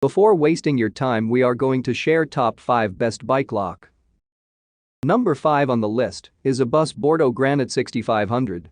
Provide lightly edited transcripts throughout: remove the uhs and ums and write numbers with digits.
Before wasting your time, we are going to share top 5 best bike lock. Number 5 on the list is Abus Bordeaux Granite 6500.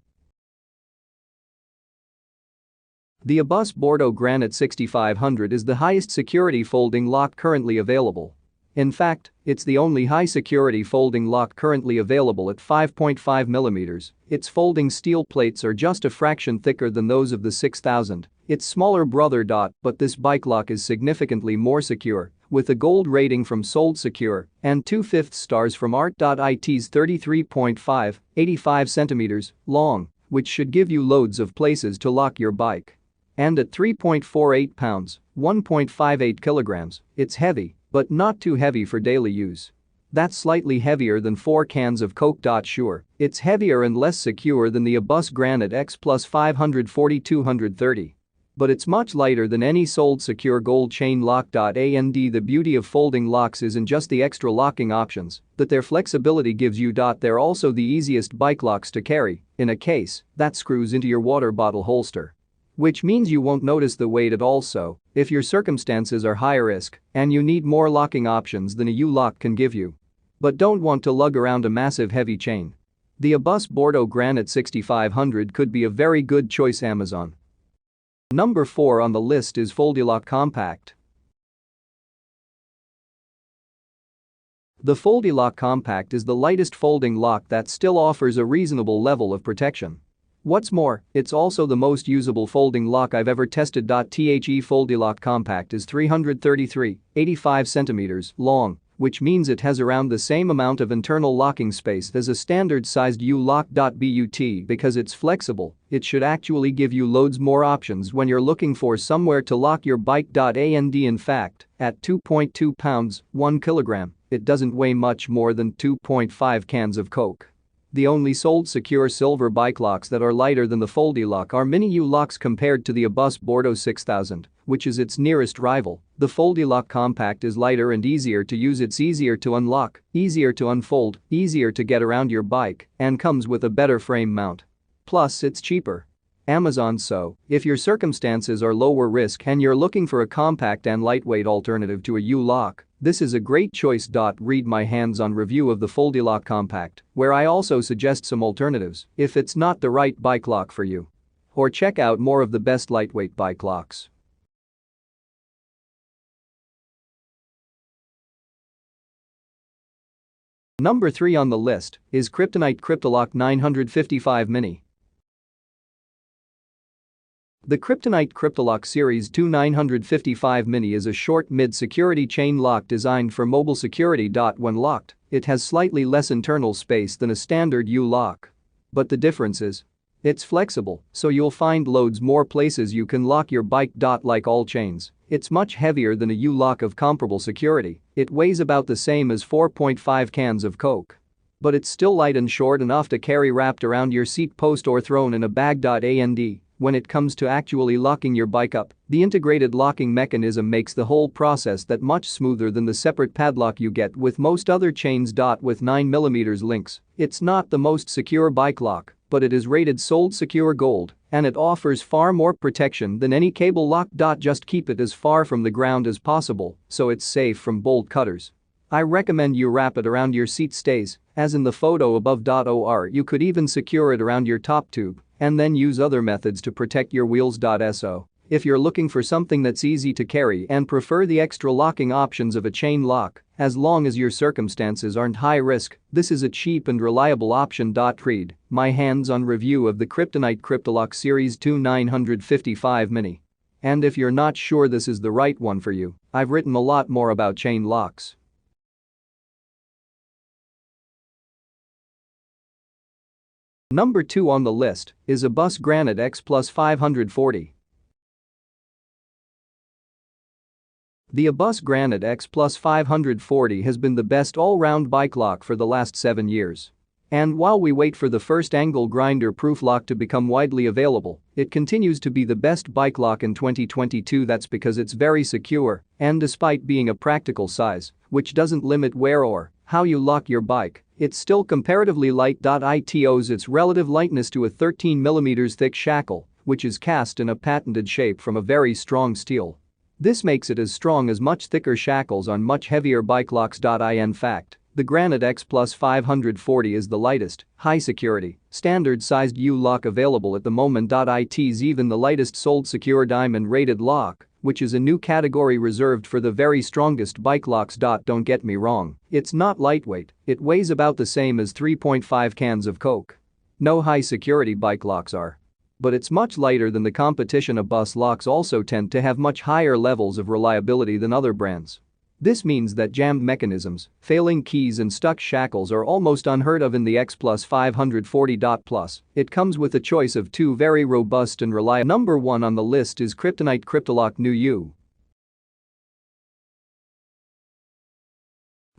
The Abus Bordeaux Granite 6500 is the highest security folding lock currently available. In fact, it's the only high-security folding lock currently available at 5.5 mm. Its folding steel plates are just a fraction thicker than those of the 6000, its smaller brother. But this bike lock is significantly more secure, with a gold rating from Sold Secure and 2/5 stars from Art.it's 33.5, 85 cm long, which should give you loads of places to lock your bike. And at 3.48 pounds, 1.58 kilograms, it's heavy, but not too heavy for daily use. That's slightly heavier than 4 cans of Coke. Sure, it's heavier and less secure than the Abus Granite X Plus 540-230. But it's much lighter than any Sold Secure gold chain lock. And the beauty of folding locks isn't just the extra locking options that their flexibility gives you. They're also the easiest bike locks to carry in a case that screws into your water bottle holster. Which means you won't notice the weight at all. So, if your circumstances are high risk and you need more locking options than a U-lock can give you, but don't want to lug around a massive heavy chain, the Abus Bordeaux Granite 6500 could be a very good choice. Amazon. Number 4 on the list is Foldilock Compact. The Foldilock Compact is the lightest folding lock that still offers a reasonable level of protection. What's more, it's also the most usable folding lock I've ever tested. The Foldilock Compact is 333, 85 cm long, which means it has around the same amount of internal locking space as a standard-sized U-lock. But because it's flexible, it should actually give you loads more options when you're looking for somewhere to lock your bike. And in fact, at 2.2 pounds, 1 kilogram, it doesn't weigh much more than 2.5 cans of Coke. The only Sold Secure silver bike locks that are lighter than the Foldilock are mini U-locks compared to the Abus Bordeaux 6000, which is its nearest rival. The Foldilock Compact is lighter and easier to use. It's easier to unlock, easier to unfold, easier to get around your bike, and comes with a better frame mount. Plus, it's cheaper. Amazon. So, if your circumstances are lower risk and you're looking for a compact and lightweight alternative to a U-lock, this is a great choice. Read my hands-on review of the Foldilock Compact, where I also suggest some alternatives if it's not the right bike lock for you. Or check out more of the best lightweight bike locks. Number 3 on the list is Kryptonite Kryptolok 955 Mini. The Kryptonite Kryptolok Series 2 955 Mini is a short mid-security chain lock designed for mobile security. When locked, it has slightly less internal space than a standard U-lock. But the difference is, it's flexible, so you'll find loads more places you can lock your bike. Like all chains, it's much heavier than a U-lock of comparable security. It weighs about the same as 4.5 cans of Coke. But it's still light and short enough to carry wrapped around your seat post or thrown in a bag. And when it comes to actually locking your bike up, the integrated locking mechanism makes the whole process that much smoother than the separate padlock you get with most other chains. With 9mm links, it's not the most secure bike lock, but it is rated Sold Secure Gold, and it offers far more protection than any cable lock. Just keep it as far from the ground as possible so it's safe from bolt cutters. I recommend you wrap it around your seat stays, as in the photo above. Or you could even secure it around your top tube and then use other methods to protect your wheels. So, if you're looking for something that's easy to carry and prefer the extra locking options of a chain lock, as long as your circumstances aren't high risk, this is a cheap and reliable option. Read my hands-on review of the Kryptonite Kryptolok Series 2 955 Mini. And if you're not sure this is the right one for you, I've written a lot more about chain locks. Number 2 on the list is Abus Granite X Plus 540. The Abus Granite X Plus 540 has been the best all-round bike lock for the last 7 years. And while we wait for the first angle grinder-proof lock to become widely available, it continues to be the best bike lock in 2022. That's because it's very secure, and despite being a practical size, which doesn't limit where or how you lock your bike, it's still comparatively light. It owes its relative lightness to a 13mm thick shackle, which is cast in a patented shape from a very strong steel. This makes it as strong as much thicker shackles on much heavier bike locks. In fact, the Granite X Plus 540 is the lightest, high-security, standard-sized U-lock available at the moment. It's even the lightest sold secure diamond-rated lock, which is a new category reserved for the very strongest bike locks. Don't get me wrong, it's not lightweight, it weighs about the same as 3.5 cans of Coke. No high-security bike locks are. But it's much lighter than the competition. Bus locks also tend to have much higher levels of reliability than other brands. This means that jammed mechanisms, failing keys and stuck shackles are almost unheard of in the X Plus 540. Plus, it comes with a choice of two very robust and reliable. Number 1 on the list is Kryptonite Kryptolok New U.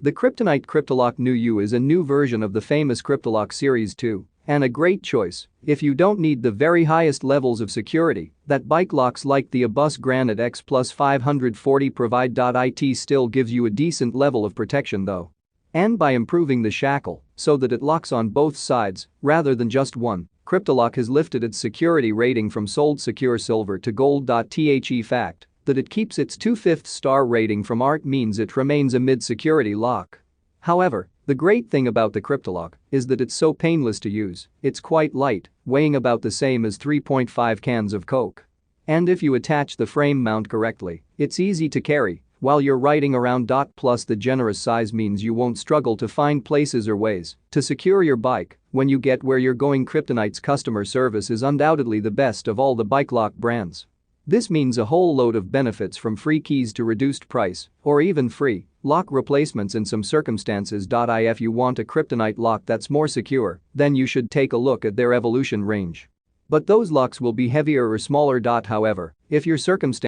The Kryptonite Kryptolok New U is a new version of the famous Kryptolok Series 2. And a great choice if you don't need the very highest levels of security that bike locks like the Abus Granite X Plus 540 provide. It still gives you a decent level of protection though. And by improving the shackle so that it locks on both sides rather than just one, Kryptolok has lifted its security rating from sold secure silver to gold. The fact that it keeps its 2/5 star rating from ART means it remains a mid-security lock. However, the great thing about the Kryptolok is that it's so painless to use, it's quite light, weighing about the same as 3.5 cans of Coke. And if you attach the frame mount correctly, it's easy to carry while you're riding around. Plus, the generous size means you won't struggle to find places or ways to secure your bike when you get where you're going. Kryptonite's customer service is undoubtedly the best of all the bike lock brands. This means a whole load of benefits from free keys to reduced price, or even free lock replacements in some circumstances. If you want a Kryptonite lock that's more secure, then you should take a look at their Evolution range. But those locks will be heavier or smaller. However, if your circumstances